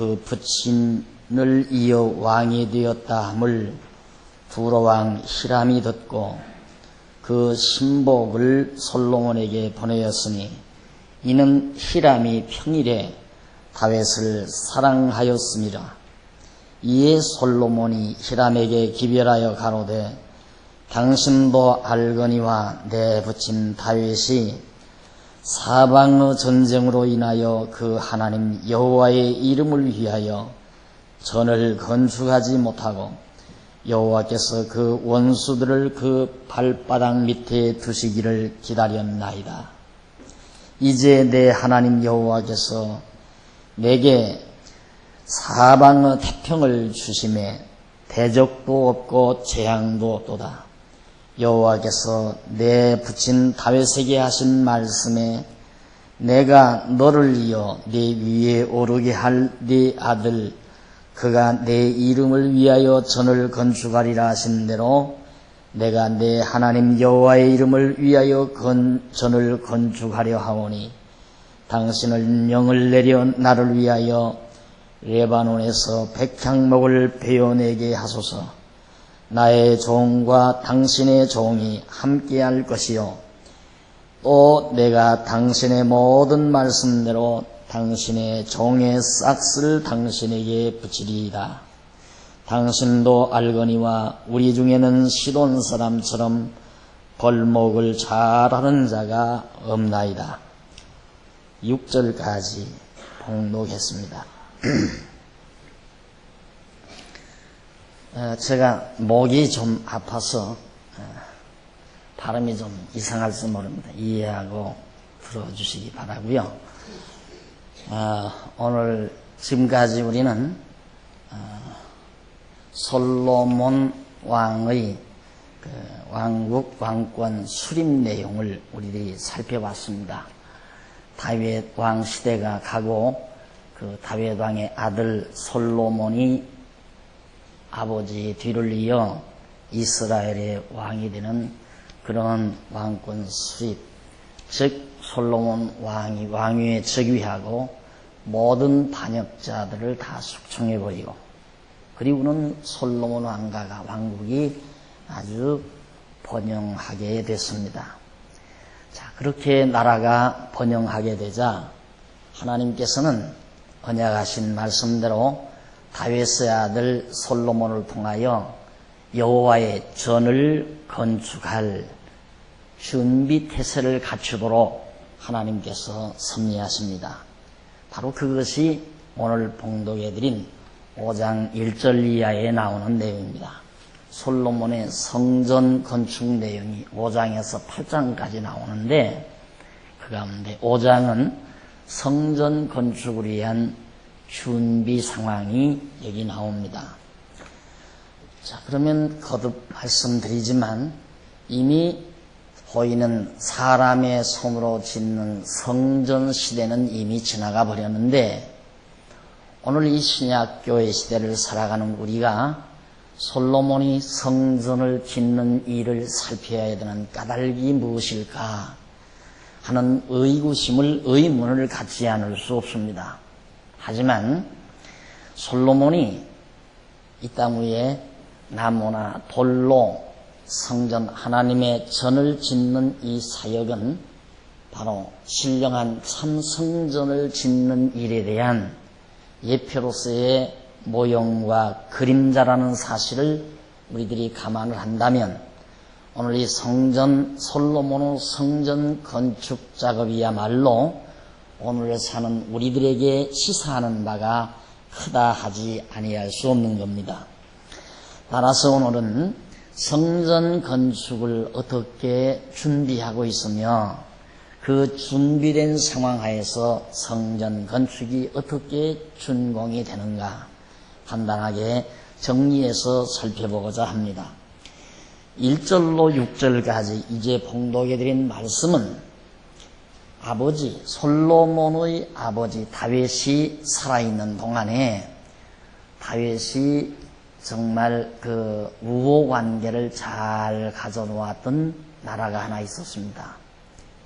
그 부친을 이어 왕이 되었다 함을 두로왕 히람이 듣고 그 신복을 솔로몬에게 보내었으니 이는 히람이 평일에 다윗을 사랑하였습니다. 이에 솔로몬이 히람에게 기별하여 가로되 당신도 알거니와 내 부친 다윗이 사방의 전쟁으로 인하여 그 하나님 여호와의 이름을 위하여 전을 건축하지 못하고 여호와께서 그 원수들을 그 발바닥 밑에 두시기를 기다렸나이다. 이제 내 하나님 여호와께서 내게 사방의 태평을 주심에 대적도 없고 재앙도 없도다. 여호와께서 내 부친 다윗에게 하신 말씀에 내가 너를 이어 네 위에 오르게 할 네 아들 그가 내 이름을 위하여 전을 건축하리라 하신 대로 내가 내 하나님 여호와의 이름을 위하여 전을 건축하려 하오니 당신을 명을 내려 나를 위하여 레바논에서 백향목을 베어내게 하소서. 나의 종과 당신의 종이 함께할 것이요 또 내가 당신의 모든 말씀대로 당신의 종의 싹스를 당신에게 붙이리이다. 당신도 알거니와 우리 중에는 시돈 사람처럼 벌목을 잘하는 자가 없나이다. 6절까지 봉독했습니다. 제가 목이 좀 아파서 발음이 좀 이상할지 모릅니다. 이해하고 들어주시기 바라고요. 오늘 지금까지 우리는 솔로몬 왕의 왕국 왕권 수립 내용을 우리들이 살펴봤습니다. 다윗 왕 시대가 가고 그 다윗 왕의 아들 솔로몬이 아버지 뒤를 이어 이스라엘의 왕이 되는 그런 왕권 수립, 즉 솔로몬 왕이 왕위에 즉위하고 모든 반역자들을 다 숙청해버리고 그리고는 솔로몬 왕가가 왕국이 아주 번영하게 됐습니다. 자, 그렇게 나라가 번영하게 되자 하나님께서는 언약하신 말씀대로 다윗의 아들 솔로몬을 통하여 여호와의 전을 건축할 준비 태세를 갖추도록 하나님께서 섭리하십니다. 바로 그것이 오늘 봉독해드린 5장 1절 이하에 나오는 내용입니다. 솔로몬의 성전 건축 내용이 5장에서 8장까지 나오는데 그 가운데 5장은 성전 건축을 위한 준비 상황이 여기 나옵니다. 자, 그러면 거듭 말씀드리지만 이미 보이는 사람의 손으로 짓는 성전 시대는 이미 지나가 버렸는데 오늘 이 신약교회 시대를 살아가는 우리가 솔로몬이 성전을 짓는 일을 살펴야 되는 까닭이 무엇일까 하는 의문을 갖지 않을 수 없습니다. 하지만 솔로몬이 이 땅 위에 나무나 돌로 성전 하나님의 전을 짓는 이 사역은 바로 신령한 참 성전을 짓는 일에 대한 예표로서의 모형과 그림자라는 사실을 우리들이 감안을 한다면 오늘 이 성전 솔로몬의 성전 건축 작업이야말로 오늘 사는 우리들에게 시사하는 바가 크다 하지 아니할 수 없는 겁니다. 따라서 오늘은 성전 건축을 어떻게 준비하고 있으며 그 준비된 상황 하에서 성전 건축이 어떻게 준공이 되는가 간단하게 정리해서 살펴보고자 합니다. 1절로 6절까지 이제 봉독해드린 말씀은 아버지 솔로몬의 아버지 다윗이 살아있는 동안에 다윗이 정말 그 우호관계를 잘 가져놓았던 나라가 하나 있었습니다.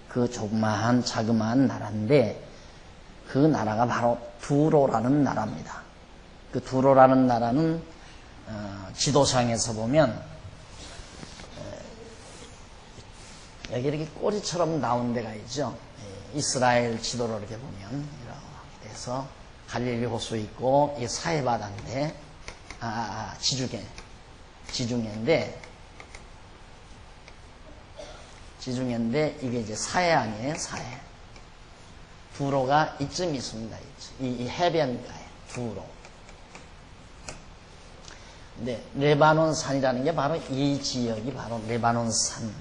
그 조그마한 자그마한 나라인데 그 나라가 바로 두로라는 나라입니다. 그 두로라는 나라는 지도상에서 보면 여기 이렇게 꼬리처럼 나온 데가 있죠. 이스라엘 지도를 이렇게 보면 이렇게 돼서 갈릴리 호수 있고 이게 사해바다인데 지중해인데 이게 이제 사해 아니에요. 사해. 두로가 이쯤 있습니다. 이 해변가에 두로. 근데 레바논 산이라는 게 바로 이 지역이 바로 레바논 산.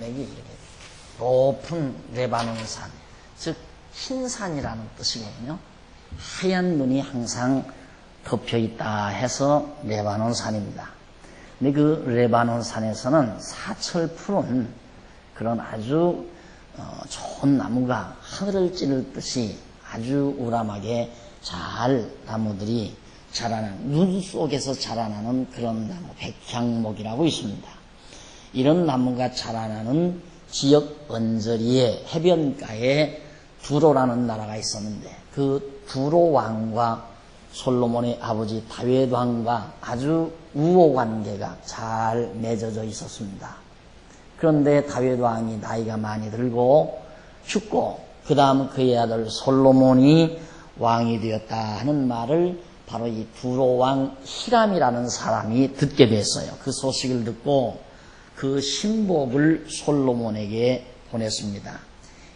맥이 이렇게 높은 레바논 산, 즉 흰산이라는 뜻이거든요. 하얀 눈이 항상 덮여 있다 해서 레바논 산입니다. 근데 그 레바논 산에서는 사철 푸른 그런 아주 좋은 나무가 하늘을 찌를 듯이 아주 우람하게 잘 나무들이 자라나는, 눈 속에서 자라나는 그런 나무, 백향목이라고 있습니다. 이런 나무가 자라나는 지역 언저리에 해변가에 두로라는 나라가 있었는데 그 두로 왕과 솔로몬의 아버지 다윗 왕과 아주 우호 관계가 잘 맺어져 있었습니다. 그런데 다윗 왕이 나이가 많이 들고 죽고 그 다음 그의 아들 솔로몬이 왕이 되었다 하는 말을 바로 이 두로 왕 히람이라는 사람이 듣게 됐어요. 그 소식을 듣고 그 신복을 솔로몬에게 보냈습니다.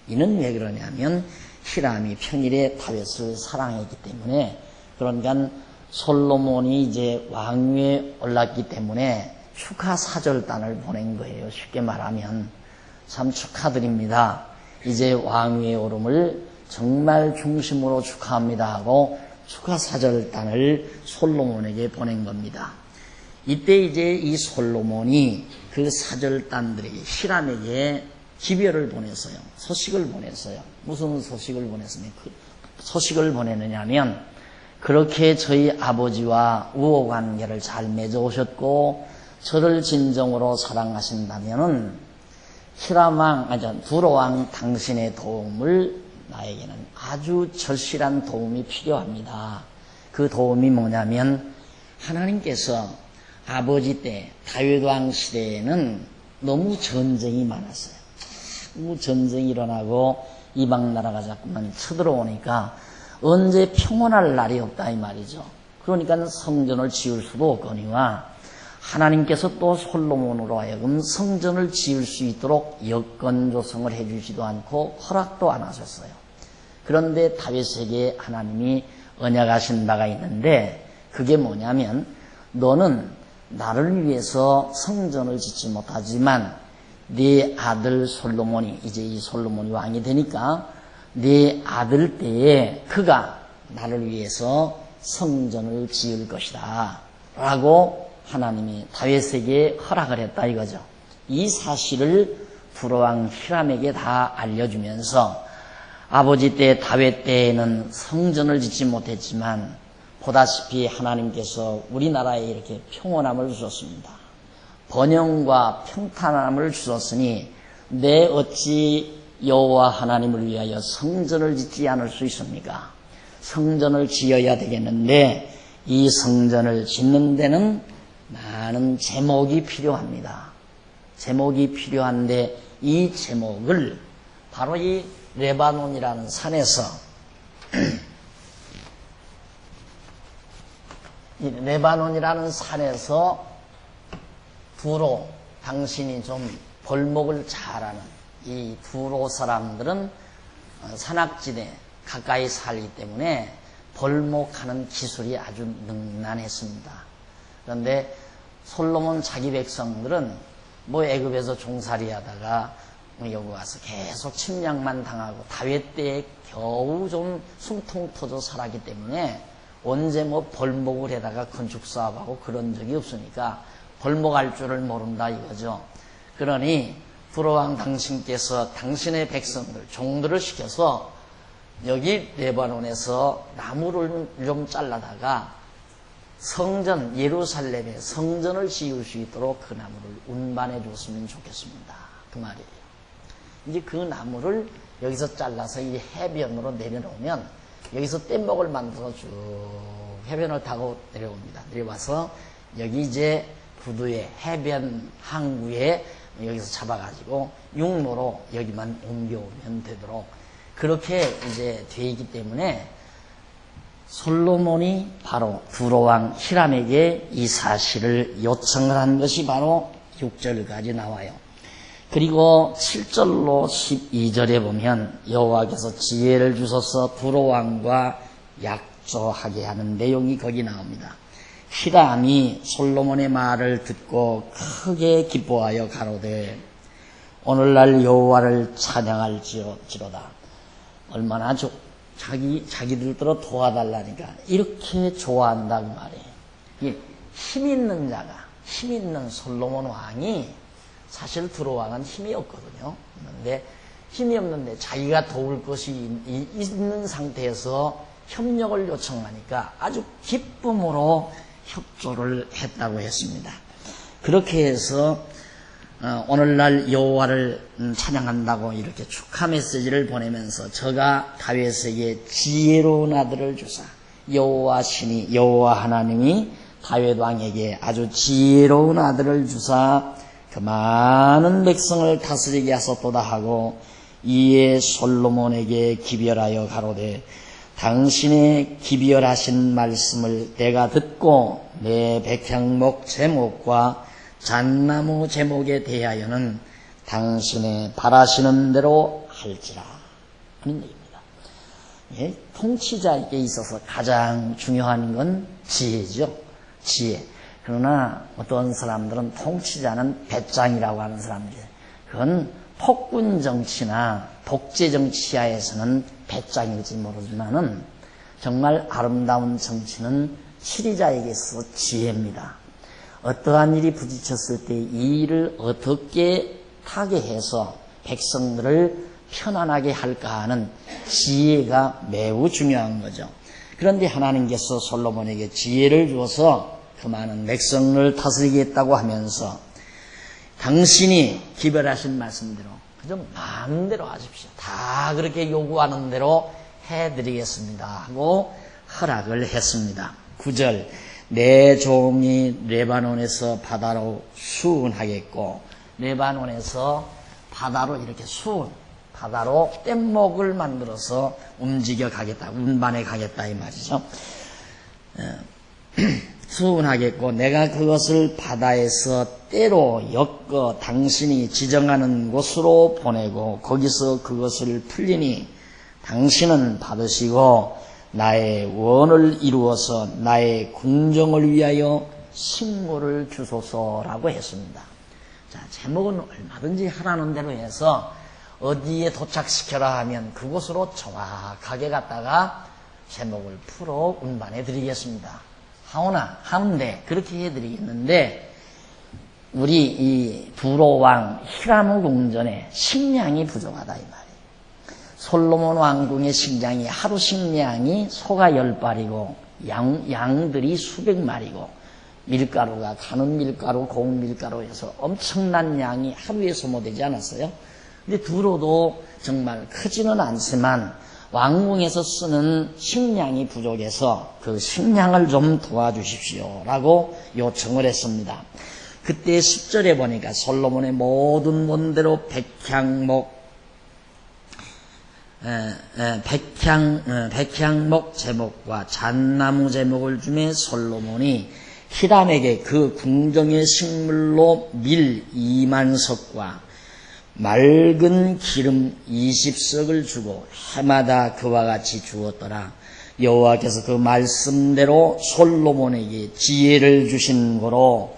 이는 왜 그러냐면 히람이 평일에 다윗을 사랑했기 때문에, 그러니까 솔로몬이 이제 왕위에 올랐기 때문에 축하 사절단을 보낸 거예요. 쉽게 말하면 참 축하드립니다. 이제 왕위에 오름을 정말 중심으로 축하합니다 하고 축하 사절단을 솔로몬에게 보낸 겁니다. 이때 이제 이 솔로몬이 그 사절단들에게 히람에게 기별을 보냈어요. 소식을 보냈어요. 무슨 소식을 보냈으면 그 소식을 보내느냐면, 그렇게 저희 아버지와 우호 관계를 잘 맺어 오셨고 저를 진정으로 사랑하신다면은 히람왕, 두로왕 당신의 도움을, 나에게는 아주 절실한 도움이 필요합니다. 그 도움이 뭐냐면, 하나님께서 아버지 때 다윗왕 시대에는 너무 전쟁이 많았어요. 너무 전쟁이 일어나고 이방 나라가 자꾸만 쳐들어오니까 언제 평온할 날이 없다 이 말이죠. 그러니까 성전을 지을 수도 없거니와 하나님께서 또 솔로몬으로 하여금 성전을 지을 수 있도록 여건 조성을 해주지도 않고 허락도 안 하셨어요. 그런데 다윗에게 하나님이 언약하신 바가 있는데, 그게 뭐냐면, 너는 나를 위해서 성전을 짓지 못하지만 네 아들 솔로몬이, 이제 이 솔로몬이 왕이 되니까 네 아들 때에 그가 나를 위해서 성전을 지을 것이다 라고 하나님이 다윗에게 허락을 했다 이거죠. 이 사실을 두로왕 히람에게 다 알려주면서, 아버지 때 다윗 때에는 성전을 짓지 못했지만 보다시피 하나님께서 우리나라에 이렇게 평온함을 주셨습니다. 번영과 평탄함을 주셨으니 내 어찌 여호와 하나님을 위하여 성전을 짓지 않을 수 있습니까? 성전을 지어야 되겠는데 이 성전을 짓는 데는 많은 제목이 필요합니다. 제목이 필요한데 이 제목을 바로 이 레바논이라는 산에서 이 레바논이라는 산에서 두로, 당신이 좀 벌목을 잘하는 이 두로 사람들은 산악지대 가까이 살기 때문에 벌목하는 기술이 아주 능란했습니다. 그런데 솔로몬 자기 백성들은 뭐 애굽에서 종살이 하다가 여기 와서 계속 침략만 당하고 다윗 때에 겨우 좀 숨통 터져 살았기 때문에 언제 뭐 벌목을 해다가 건축 사업하고 그런 적이 없으니까 벌목할 줄을 모른다 이거죠. 그러니 두로왕 당신께서 당신의 백성들, 종들을 시켜서 여기 레바논에서 나무를 좀 잘라다가 성전, 예루살렘에 성전을 지을 수 있도록 그 나무를 운반해 줬으면 좋겠습니다. 그 말이에요. 이제 그 나무를 여기서 잘라서 이 해변으로 내려놓으면 여기서 뗏목을 만들어서 쭉 해변을 타고 내려옵니다. 내려와서 여기 이제 부두에 해변 항구에 여기서 잡아가지고 육로로 여기만 옮겨오면 되도록 그렇게 이제 돼 있기 때문에 솔로몬이 바로 두로왕 히람에게 이 사실을 요청을 한 것이 바로 6절까지 나와요. 그리고 7절로 12절에 보면 여호와께서 지혜를 주셔서 두로왕과 약조하게 하는 내용이 거기 나옵니다. 히람이 솔로몬의 말을 듣고 크게 기뻐하여 가로되 오늘날 여호와를 찬양할지로다. 얼마나 자기들더러 도와달라니까 이렇게 좋아한다 그 말이에요. 힘 있는 자가, 힘 있는 솔로몬 왕이 사실 두로왕은 힘이 없거든요. 그런데 힘이 없는데 자기가 도울 것이 있는 상태에서 협력을 요청하니까 아주 기쁨으로 협조를 했다고 했습니다. 그렇게 해서 오늘날 여호와를 찬양한다고 이렇게 축하 메시지를 보내면서 저가 다윗에게 지혜로운 아들을 주사 여호와 신이 여호와 하나님이 다윗 왕에게 아주 지혜로운 아들을 주사 그 많은 백성을 다스리게 하셨도다 하고 이에 솔로몬에게 기별하여 가로되 당신의 기별하신 말씀을 내가 듣고 내 백향목 제목과 잣나무 제목에 대하여는 당신의 바라시는 대로 할지라 하는 얘기입니다. 예, 통치자에게 있어서 가장 중요한 건 지혜죠. 지혜. 그러나 어떤 사람들은 통치자는 배짱이라고 하는 사람들이에요. 그건 폭군 정치나 독재 정치하에서는 배짱일지 모르지만은 정말 아름다운 정치는 치리자에게 있어서 지혜입니다. 어떠한 일이 부딪혔을 때 이 일을 어떻게 타개해서 백성들을 편안하게 할까 하는 지혜가 매우 중요한 거죠. 그런데 하나님께서 솔로몬에게 지혜를 주어서 그 많은 백성을 다스리겠다고 하면서 당신이 기별하신 말씀대로 그저 마음대로 하십시오. 다 그렇게 요구하는 대로 해드리겠습니다 하고 허락을 했습니다. 9절 내 종이 레바논에서 바다로 수운하겠고 레바논에서 바다로 이렇게 바다로 뗏목을 만들어서 움직여 가겠다. 운반해 가겠다 이 말이죠. 수운하겠고 내가 그것을 바다에서 때로 엮어 당신이 지정하는 곳으로 보내고 거기서 그것을 풀리니 당신은 받으시고 나의 원을 이루어서 나의 궁정을 위하여 식물을 주소서라고 했습니다. 자, 제목은 얼마든지 하라는 대로 해서 어디에 도착시켜라 하면 그곳으로 정확하게 갔다가 제목을 풀어 운반해 드리겠습니다. 하운데 그렇게 해드리겠는데 우리 이 두로왕 히람 궁전에 식량이 부족하다 이 말이에요. 솔로몬 왕궁의 식량이 하루 식량이 소가 10발이고 양들이 수백 마리고 밀가루가 가는 밀가루, 고운 밀가루 해서 엄청난 양이 하루에 소모되지 않았어요. 근데 두로도 정말 크지는 않지만 왕궁에서 쓰는 식량이 부족해서 그 식량을 좀 도와주십시오 라고 요청을 했습니다. 그때 10절에 보니까 솔로몬의 모든 원대로 백향목 제목과 잣나무 제목을 주매 솔로몬이 히람에게 그 궁정의 식물로 밀 2만석과 맑은 기름 20석을 주고 해마다 그와 같이 주었더라. 여호와께서 그 말씀대로 솔로몬에게 지혜를 주신 거로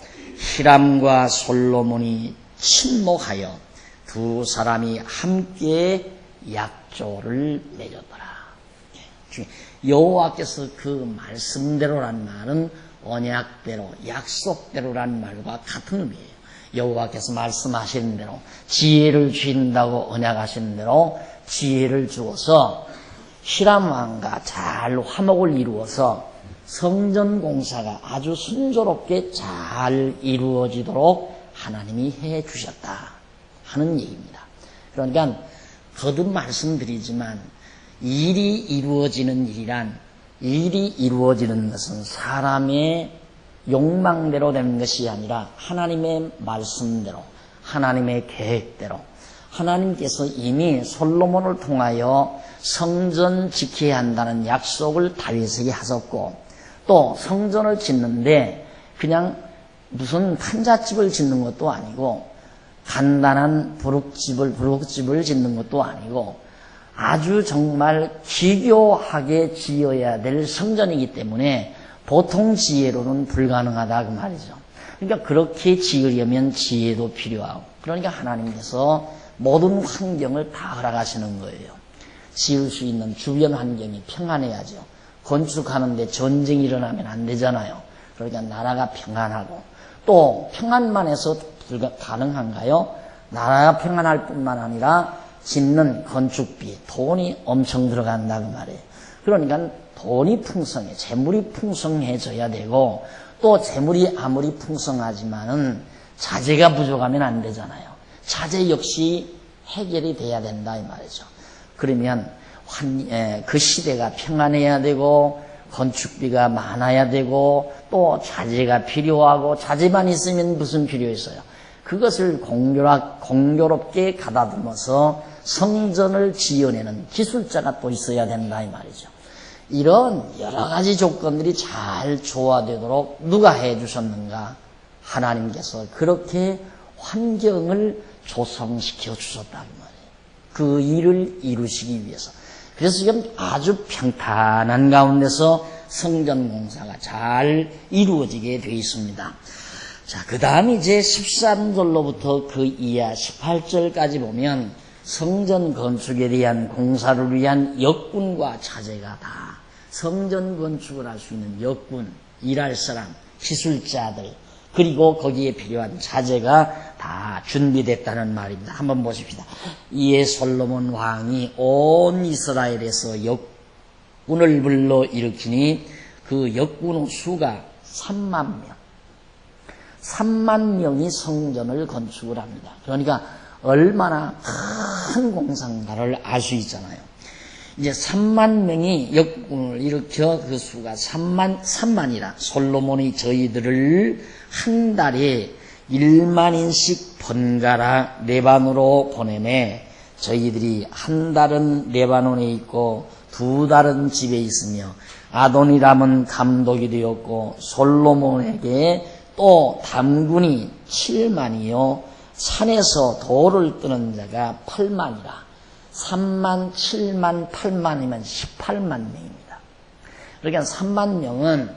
히람과 솔로몬이 친목하여 두 사람이 함께 약조를 맺었더라. 여호와께서 그 말씀대로란 말은 언약대로 약속대로란 말과 같은 의미예요. 여호와께서 말씀하신 대로 지혜를 주신다고 언약하신 대로 지혜를 주어서 히람 왕과 잘 화목을 이루어서 성전 공사가 아주 순조롭게 잘 이루어지도록 하나님이 해 주셨다 하는 얘기입니다. 그러니까 거듭 말씀드리지만 일이 이루어지는 일이란 일이 이루어지는 것은 사람의 욕망대로 되는 것이 아니라 하나님의 말씀대로 하나님의 계획대로 하나님께서 이미 솔로몬을 통하여 성전 지켜야 한다는 약속을 다윗에게 하셨고 또 성전을 짓는데 그냥 무슨 판잣집을 짓는 것도 아니고 간단한 부록집을 짓는 것도 아니고 아주 정말 기교하게 지어야 될 성전이기 때문에 보통 지혜로는 불가능하다 그 말이죠. 그러니까 그렇게 지으려면 지혜도 필요하고 그러니까 하나님께서 모든 환경을 다 허락하시는 거예요. 지을 수 있는 주변 환경이 평안해야죠. 건축하는데 전쟁이 일어나면 안 되잖아요. 그러니까 나라가 평안하고 또 평안만 해서 가능한가요? 나라가 평안할 뿐만 아니라 짓는 건축비, 돈이 엄청 들어간다 그 말이에요. 그러니까 돈이 풍성해, 재물이 풍성해져야 되고 또 재물이 아무리 풍성하지만은 자재가 부족하면 안 되잖아요. 자재 역시 해결이 돼야 된다 이 말이죠. 그러면 그 시대가 평안해야 되고 건축비가 많아야 되고 또 자재가 필요하고 자재만 있으면 무슨 필요 있어요? 그것을 공교롭게 가다듬어서 성전을 지어내는 기술자가 또 있어야 된다 이 말이죠. 이런 여러 가지 조건들이 잘 조화되도록 누가 해주셨는가? 하나님께서 그렇게 환경을 조성시켜 주셨다 이 말이에요. 그 일을 이루시기 위해서. 그래서 지금 아주 평탄한 가운데서 성전 공사가 잘 이루어지게 되어 있습니다. 자, 그 다음 이제 13절로부터 그 이하 18절까지 보면 성전 건축에 대한 공사를 위한 역군과 자재가 다 성전 건축을 할 수 있는 역군, 일할 사람, 기술자들 그리고 거기에 필요한 자재가 다 준비됐다는 말입니다. 한번 보십시다. 이에 솔로몬 왕이 온 이스라엘에서 역군을 불러 일으키니 그 역군의 수가 3만 명. 3만 명이 성전을 건축을 합니다. 그러니까 얼마나 큰 공사인가를 알 수 있잖아요. 이제 3만 명이 역군을 일으켜 그 수가 3만이라 솔로몬이 저희들을 한 달에 1만인씩 번갈아 레바논으로 보내매 저희들이 한 달은 레바논에 있고 두 달은 집에 있으며 아도니람은 감독이 되었고 솔로몬에게 또 담군이 7만이요 산에서 돌을 뜨는 자가 8만이라 3만, 7만, 8만이면 18만 명입니다. 그러니까 3만 명은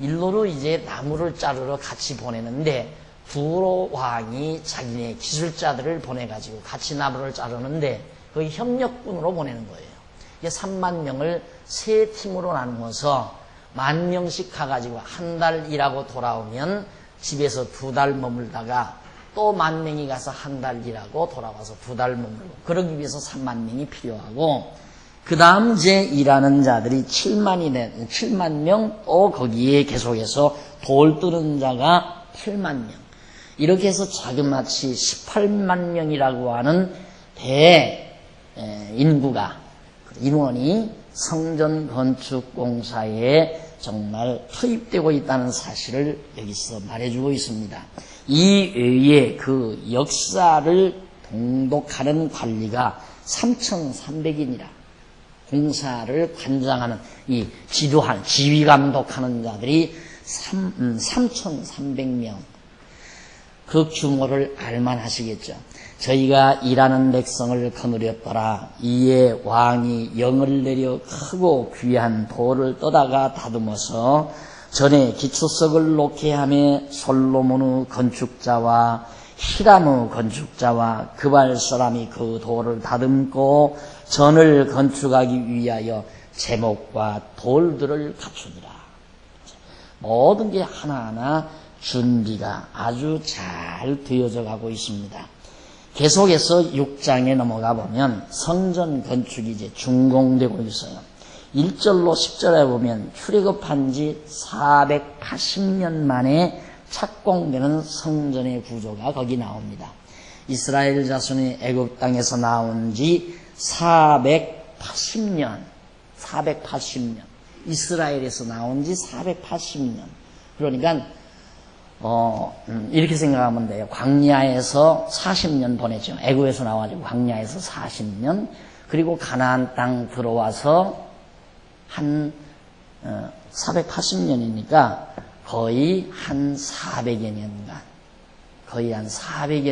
일로로 이제 나무를 자르러 같이 보내는데 두로 왕이 자기네 기술자들을 보내가지고 같이 나무를 자르는데 그 협력군으로 보내는 거예요. 이게 3만 명을 세 팀으로 나누어서 10,000명씩 가가지고 한 달 일하고 돌아오면 집에서 2달 머물다가 또 10,000명이 가서 한 달 일하고 돌아와서 2달 머물고 그러기 위해서 3만 명이 필요하고 그 다음 이제 일하는 자들이 7만 명 또 거기에 계속해서 돌 뜨는 자가 8만 명 이렇게 해서 자그마치 18만 명이라고 하는 대인구가 인원이 성전 건축 공사에 정말 투입되고 있다는 사실을 여기서 말해주고 있습니다. 이 외에 그 역사를 동독하는 관리가 3,300인이라 공사를 관장하는 이 지휘 감독하는 자들이 3,300명 그 규모를 알만하시겠죠. 저희가 일하는 백성을 거느렸더라. 이에 왕이 영을 내려 크고 귀한 돌을 떠다가 다듬어서 전에 기초석을 놓게 하며 솔로몬의 건축자와 히람의 건축자와 그발 사람이 그 돌을 다듬고 전을 건축하기 위하여 제목과 돌들을 갖추니라. 모든 게 하나하나 준비가 아주 잘 되어져 가고 있습니다. 계속해서 6장에 넘어가 보면 성전 건축이 이제 준공되고 있어요. 1절로 10절에 보면 출애굽한 지 480년 만에 착공되는 성전의 구조가 거기 나옵니다. 이스라엘 자손이 애굽 땅에서 나온 지 480년. 이스라엘에서 나온 지 480년. 그러니까 이렇게 생각하면 돼요. 광야에서 40년 보냈죠. 애굽에서 나와가지고 광야에서 40년, 그리고 가나안 땅 들어와서 한 480년이니까 거의 한 400여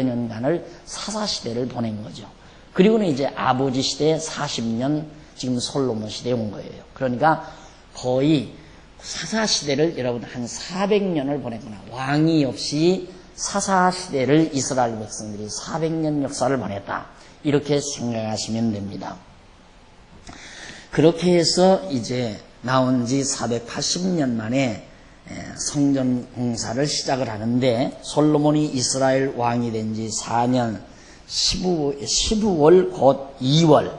년간을 사사시대를 보낸 거죠. 그리고는 이제 아버지 시대 40년, 지금 솔로몬 시대에 온 거예요. 그러니까 거의 사사시대를 여러분 한 400년을 보냈구나. 왕이 없이 사사시대를 이스라엘 백성들이 400년 역사를 보냈다. 이렇게 생각하시면 됩니다. 그렇게 해서 이제 나온 지 480년 만에 성전 공사를 시작을 하는데, 솔로몬이 이스라엘 왕이 된 지 4년 15월 곧 2월,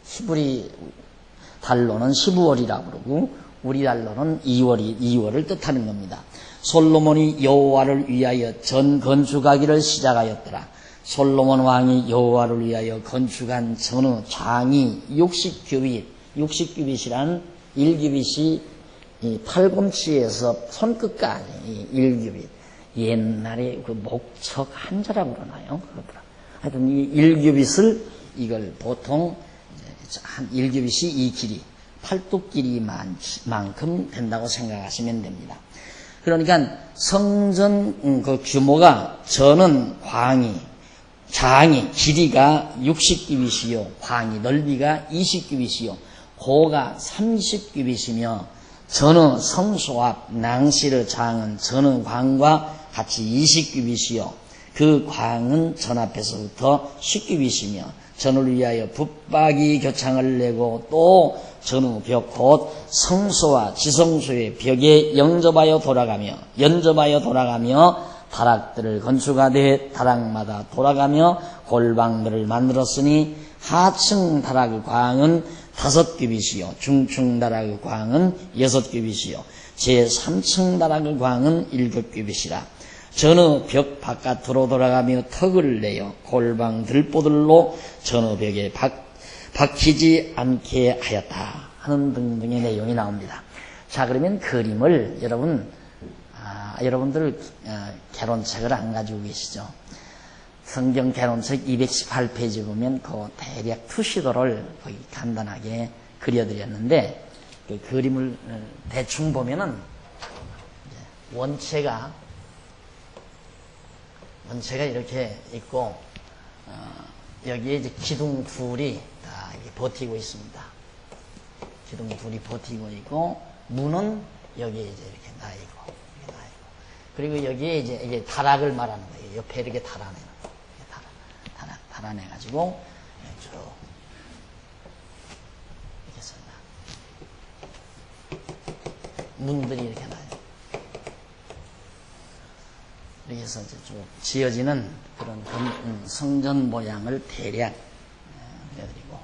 히브리 달로는 15월이라고 그러고 우리 달로는 2월을 뜻하는 겁니다. 솔로몬이 여호와를 위하여 전 건축하기를 시작하였더라. 솔로몬 왕이 여호와를 위하여 건축한 전후 장이 60규빗이란 1규빗이 팔꿈치에서 손끝까지 1규빗. 옛날에 그 목척 한자라고 그러나요? 그러더라. 하여튼 이 1규빗을 이걸 보통 한 1규빗이 이 길이, 팔뚝 길이만큼 된다고 생각하시면 됩니다. 그러니까 성전 그 규모가, 전은 장이 길이가 60규빗이요, 광이 넓이가 20규빗이요, 고가 30규빗이며, 전의 성소 앞 낭실의 장은 전의 광과 같이 20규빗이요, 그 광은 전 앞에서부터 10규빗이며, 전을 위하여 붙박이 교창을 내고 또 전후 벽 곧 성소와 지성소의 벽에 연접하여 돌아가며 다락들을 건축하되 다락마다 돌아가며 골방들을 만들었으니, 하층 다락의 광은 5규빗이요 중층 다락의 광은 6규빗이요 제3층 다락의 광은 7규빗이라. 전의 벽 바깥으로 돌아가며 턱을 내어 골방 들보들로 전의 벽에 박히지 않게 하였다 하는 등등의 내용이 나옵니다. 자, 그러면 그림을 여러분들 개론책을 안 가지고 계시죠? 성경 개론책 218페이지 보면 그 대략 투시도를 거기 간단하게 그려드렸는데, 그 그림을 대충 보면은 원체가 이렇게 있고, 여기에 이제 기둥 둘이 다 이렇게 버티고 있습니다. 기둥 둘이 버티고 있고, 문은 여기에 이제 이렇게 나 있고, 그리고 여기에 이제 다락을 말하는 거예요. 옆에 이렇게 달아내는 거예요. 달아내가지고 쭉 이렇게 쓴다. 문들이 이렇게 나요. 이렇게 해서 이제 쭉 지어지는 그런 성전 모양을 대략 그려드리고,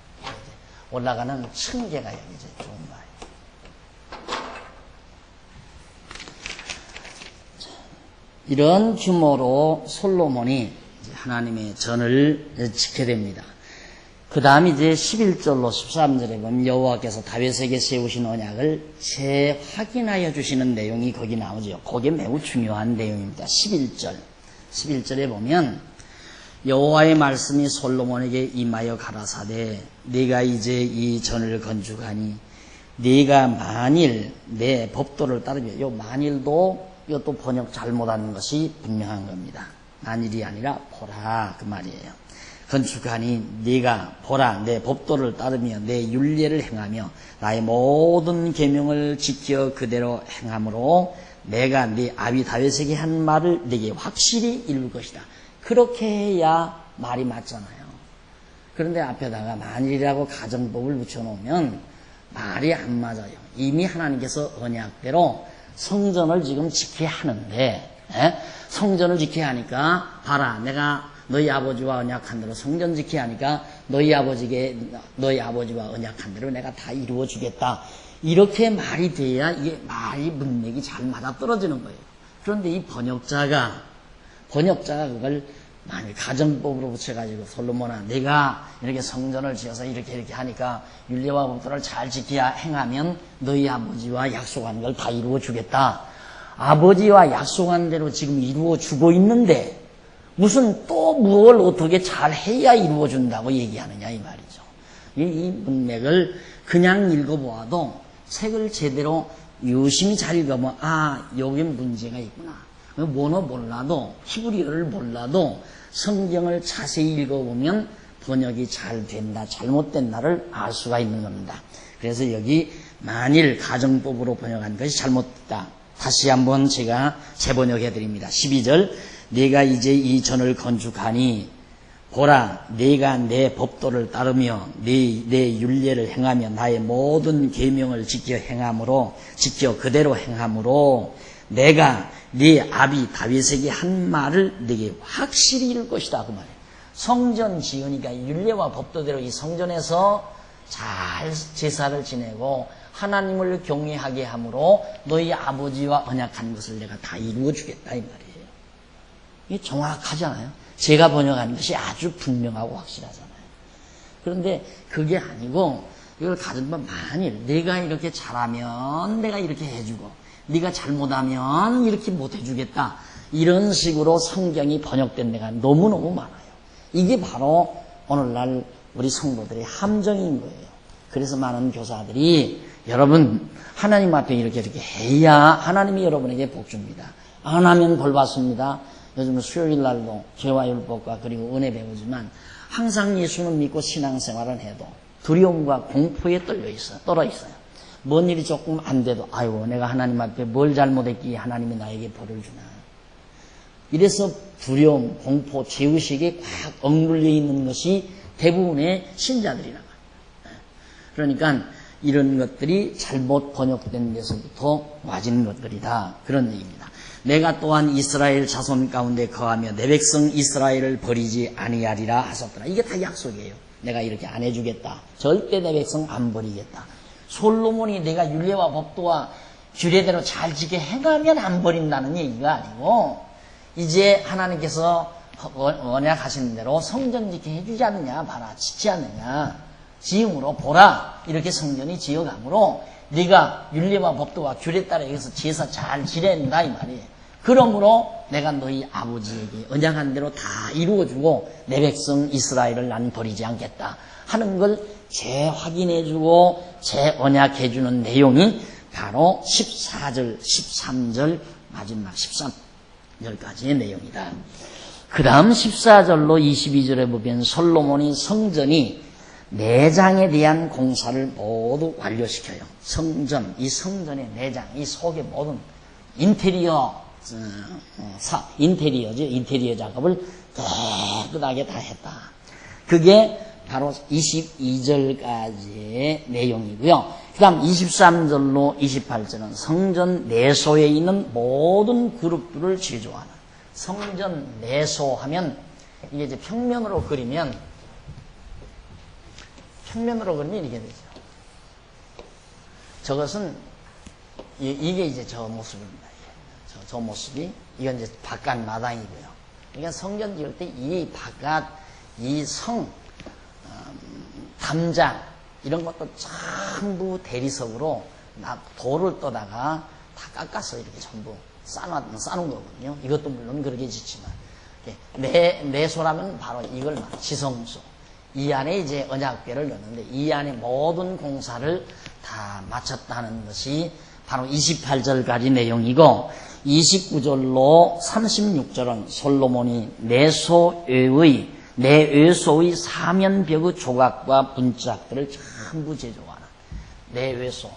올라가는 층계가 여기 이제 쭉 나요. 이런 규모로 솔로몬이 하나님의 전을 지켜야 됩니다. 그 다음 이제 11절로 13절에 보면 여호와께서 다윗에게 세우신 언약을 재확인하여 주시는 내용이 거기 나오죠. 그게 매우 중요한 내용입니다. 11절에 보면 여호와의 말씀이 솔로몬에게 임하여 가라사대, 네가 이제 이 전을 건축하니 네가 만일 내 법도를 따르면, 요 만일도 이것도 번역 잘못한 것이 분명한 겁니다. 만일이 아니라 보라 그 말이에요. 건축하니 네가 보라 내 법도를 따르며 내 율례를 행하며 나의 모든 계명을 지켜 그대로 행함으로 내가 네 아비 다윗에게 한 말을 네게 확실히 이룰 것이다. 그렇게 해야 말이 맞잖아요. 그런데 앞에다가 만일이라고 가정법을 붙여놓으면 말이 안 맞아요. 이미 하나님께서 언약대로 성전을 지금 지켜야 하는데, 성전을 지켜야 하니까 봐라, 내가 너희 아버지와 언약한 대로 성전 지켜야 하니까 너희 아버지와 언약한 대로 내가 다 이루어 주겠다. 이렇게 말이 돼야 이게 말이 문맥이 잘 맞아 떨어지는 거예요. 그런데 이 번역자가 그걸 만일 가정법으로 붙여가지고 솔로몬아 내가 이렇게 성전을 지어서 이렇게 하니까 율례와 법도를 잘 지켜야 행하면 너희 아버지와 약속한 걸 다 이루어 주겠다. 아버지와 약속한 대로 지금 이루어 주고 있는데 무슨 또 무엇을 어떻게 잘 해야 이루어 준다고 얘기하느냐 이 말이죠. 이 문맥을 그냥 읽어보아도 책을 제대로 유심히 잘 읽어보면 여기 문제가 있구나. 뭐너 몰라도 히브리어를 몰라도 성경을 자세히 읽어보면 번역이 잘 된다 잘못된다를 알 수가 있는 겁니다. 그래서 여기 만일 가정법으로 번역한 것이 잘못됐다. 다시 한번 제가 재번역해 드립니다. 12절 내가 이제 이 전을 건축하니 보라 내가 내 법도를 따르며 내 율례를 행하며 나의 모든 계명을 지켜 그대로 행함으로 내가 네 아비 다윗에게 한 말을 네게 확실히 이룰 것이다 그 말이에요. 성전 지으니까 율례와 법도대로 이 성전에서 잘 제사를 지내고 하나님을 경외하게 함으로 너희 아버지와 언약한 것을 내가 다 이루어 주겠다 이 말이에요. 이게 정확하잖아요. 제가 번역한 것이 아주 분명하고 확실하잖아요. 그런데 그게 아니고 이걸 가정법 만일 내가 이렇게 잘하면 내가 이렇게 해주고 네가 잘못하면 이렇게 못해주겠다. 이런 식으로 성경이 번역된 데가 너무너무 많아요. 이게 바로 오늘날 우리 성도들의 함정인 거예요. 그래서 많은 교사들이 여러분 하나님 앞에 이렇게 해야 하나님이 여러분에게 복 줍니다. 안 하면 벌 받습니다. 요즘 수요일 날도 죄와 율법과 그리고 은혜 배우지만 항상 예수는 믿고 신앙생활을 해도 두려움과 공포에 떨어 있어요. 뭔 일이 조금 안 돼도 아이고 내가 하나님 앞에 뭘 잘못했기에 하나님이 나에게 벌을 주나. 이래서 두려움, 공포, 죄의식에 꽉 억눌려 있는 것이 대부분의 신자들이란 말이에요. 그러니까 이런 것들이 잘못 번역된 데서부터 와진 것들이다. 그런 얘기입니다. 내가 또한 이스라엘 자손 가운데 거하며 내 백성 이스라엘을 버리지 아니하리라 하셨더라. 이게 다 약속이에요. 내가 이렇게 안 해주겠다. 절대 내 백성 안 버리겠다. 솔로몬이 내가 율례와 법도와 규례대로 잘 지켜 행하면 안 버린다는 얘기가 아니고 이제 하나님께서 언약하신 대로 성전 지켜 해주지 않느냐 봐라 지지 않느냐 지음으로 보라 이렇게 성전이 지어가므로 네가 율례와 법도와 규례 따라 여기서 제사 잘 지낸다 이 말이에요. 그러므로 내가 너희 아버지에게 언약한 대로 다 이루어주고 내 백성 이스라엘을 난 버리지 않겠다 하는 걸 재확인해주고 재언약해주는 내용이 바로 14절 13절 마지막 13절까지의 내용이다. 그 다음 14절로 22절에 보면 솔로몬이 성전이 내장에 대한 공사를 모두 완료시켜요. 성전, 이 성전의 내장, 이 속의 모든 인테리어 작업을 깨끗하게 다 했다. 그게 바로 22절까지의 내용이고요. 그 다음 23절로 28절은 성전 내소에 있는 모든 그룹들을 제조하는 성전 내소 하면 이게 이제 평면으로 그리면 이렇게 되죠. 저것은 이게 이제 저 모습입니다. 저 모습이 이건 이제 바깥 마당이고요. 그러니까 성전 지을 때 이 바깥 이 성 담장 이런 것도 전부 대리석으로 돌을 떠다가 다 깎아서 이렇게 전부 싸놓은 거거든요. 이것도 물론 그렇게 짓지만 내소라면 바로 이걸 말해요. 지성소. 이 안에 이제 언약궤를 넣는데 이 안에 모든 공사를 다 마쳤다는 것이 바로 28절까지 내용이고 29절로 36절은 솔로몬이 내외소의 사면벽의 조각과 문짝들을 전부 제조하는 내외소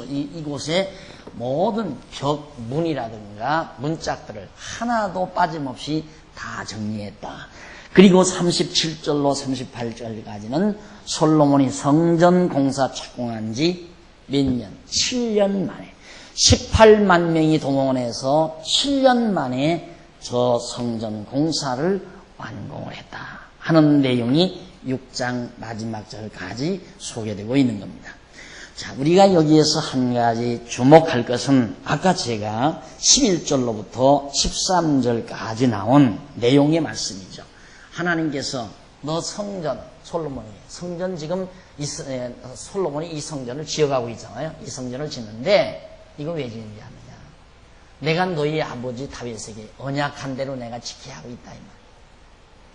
이곳에 모든 벽 문이라든가 문짝들을 하나도 빠짐없이 다 정리했다. 그리고 37절로 38절까지는 솔로몬이 성전 공사 착공한 지 몇 년? 7년 만에 18만 명이 동원해서 7년 만에 저 성전 공사를 완공을 했다 하는 내용이 6장 마지막 절까지 소개되고 있는 겁니다. 자, 우리가 여기에서 한 가지 주목할 것은 아까 제가 11절로부터 13절까지 나온 내용의 말씀이죠. 하나님께서 너 성전, 솔로몬이 성전 지금 솔로몬이 이 성전을 지어가고 있잖아요. 이 성전을 짓는데 이거 왜 짓는지 아느냐. 내가 너희 아버지 다윗에게 언약한 대로 내가 지켜야 하고 있다 이 말이에요.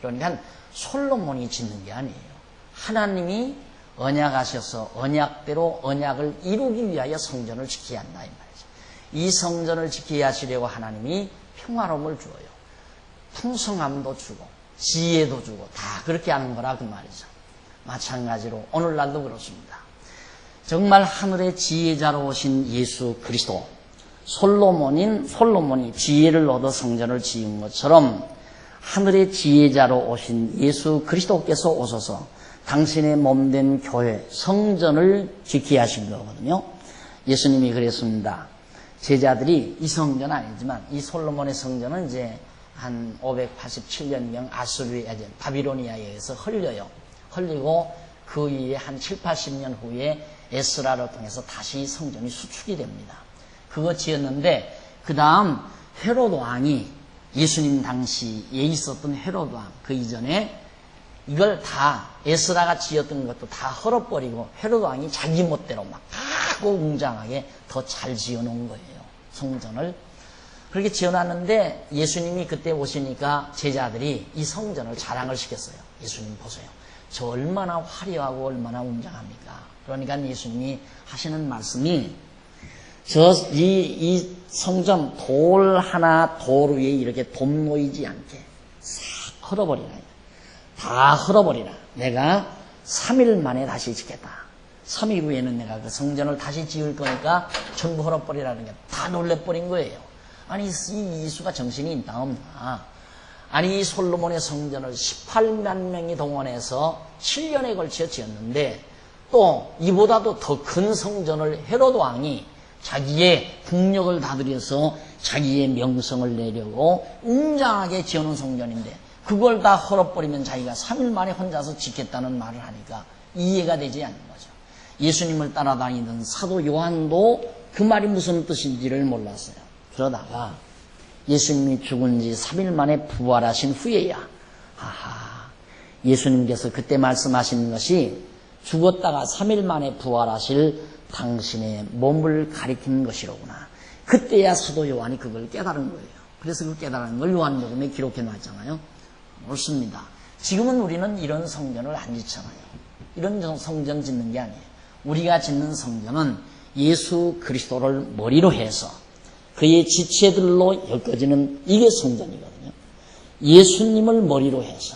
그러니까 솔로몬이 짓는 게 아니에요. 하나님이 언약하셔서 언약대로 언약을 이루기 위하여 성전을 지켜야 한다 이 말이죠. 이 성전을 지켜야 하시려고 하나님이 평화로움을 주어요. 풍성함도 주고 지혜도 주고 다 그렇게 하는 거라 그 말이죠. 마찬가지로 오늘날도 그렇습니다. 정말 하늘의 지혜자로 오신 예수 그리스도, 솔로몬이 지혜를 얻어 성전을 지은 것처럼 하늘의 지혜자로 오신 예수 그리스도께서 오셔서 당신의 몸된 교회, 성전을 지키게 하신 거거든요. 예수님이 그랬습니다. 제자들이 이 성전 아니지만 이 솔로몬의 성전은 이제 한 587년경 바비로니아에 의해서 흘리고 그 이후에 한 7, 80년 후에 에스라를 통해서 다시 성전이 수축이 됩니다. 그거 지었는데 그 다음 헤롯 왕이 예수님 당시에 있었던 헤롯 왕 그 이전에 이걸 다 에스라가 지었던 것도 다 헐어버리고 헤롯 왕이 자기 멋대로 막 크고 웅장하게 더 잘 지어놓은 거예요. 성전을. 그렇게 지어놨는데 예수님이 그때 오시니까 제자들이 이 성전을 자랑을 시켰어요. 예수님 보세요. 저 얼마나 화려하고 얼마나 웅장합니까? 그러니까 예수님이 하시는 말씀이 이 성전 돌 위에 이렇게 돔 놓이지 않게 싹 헐어버리라. 다 헐어버리라. 내가 3일 만에 다시 짓겠다. 3일 후에는 내가 그 성전을 다시 지을 거니까 전부 헐어버리라는 게 다 놀래버린 거예요. 아니 이 예수가 정신이 있나 없나. 아니 이 솔로몬의 성전을 18만 명이 동원해서 7년에 걸쳐 지었는데 또 이보다도 더 큰 성전을 헤롯 왕이 자기의 국력을 다 들여서 자기의 명성을 내려고 웅장하게 지어놓은 성전인데 그걸 다 헐어버리면 자기가 3일 만에 혼자서 짓겠다는 말을 하니까 이해가 되지 않는 거죠. 예수님을 따라다니던 사도 요한도 그 말이 무슨 뜻인지를 몰랐어요. 그러다가 예수님이 죽은 지 3일 만에 부활하신 후에야 예수님께서 그때 말씀하시는 것이 죽었다가 3일 만에 부활하실 당신의 몸을 가리키는 것이로구나. 그때야 사도 요한이 그걸 깨달은 거예요. 그래서 그 깨달은 걸 요한복음에 기록해 놨잖아요. 옳습니다. 지금은 우리는 이런 성전을 안 짓잖아요. 이런 성전 짓는 게 아니에요. 우리가 짓는 성전은 예수 그리스도를 머리로 해서 그의 지체들로 엮어지는 이게 성전이거든요. 예수님을 머리로 해서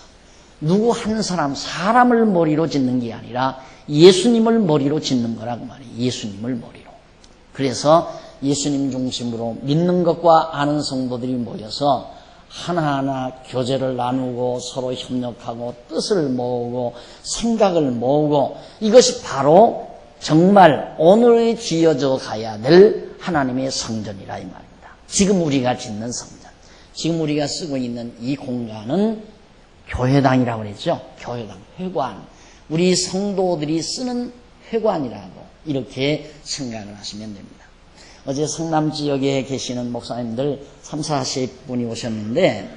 누구 한 사람을 머리로 짓는 게 아니라 예수님을 머리로 짓는 거라고 말이에요. 예수님을 머리로. 그래서 예수님 중심으로 믿는 것과 아는 성도들이 모여서 하나하나 교제를 나누고 서로 협력하고 뜻을 모으고 생각을 모으고 이것이 바로 정말 오늘 지어져 가야 될 하나님의 성전이라 이 말입니다. 지금 우리가 짓는 성전. 지금 우리가 쓰고 있는 이 공간은 교회당이라고 그랬죠. 교회당, 회관. 우리 성도들이 쓰는 회관이라고 이렇게 생각을 하시면 됩니다. 어제 성남 지역에 계시는 목사님들 30-40분이 오셨는데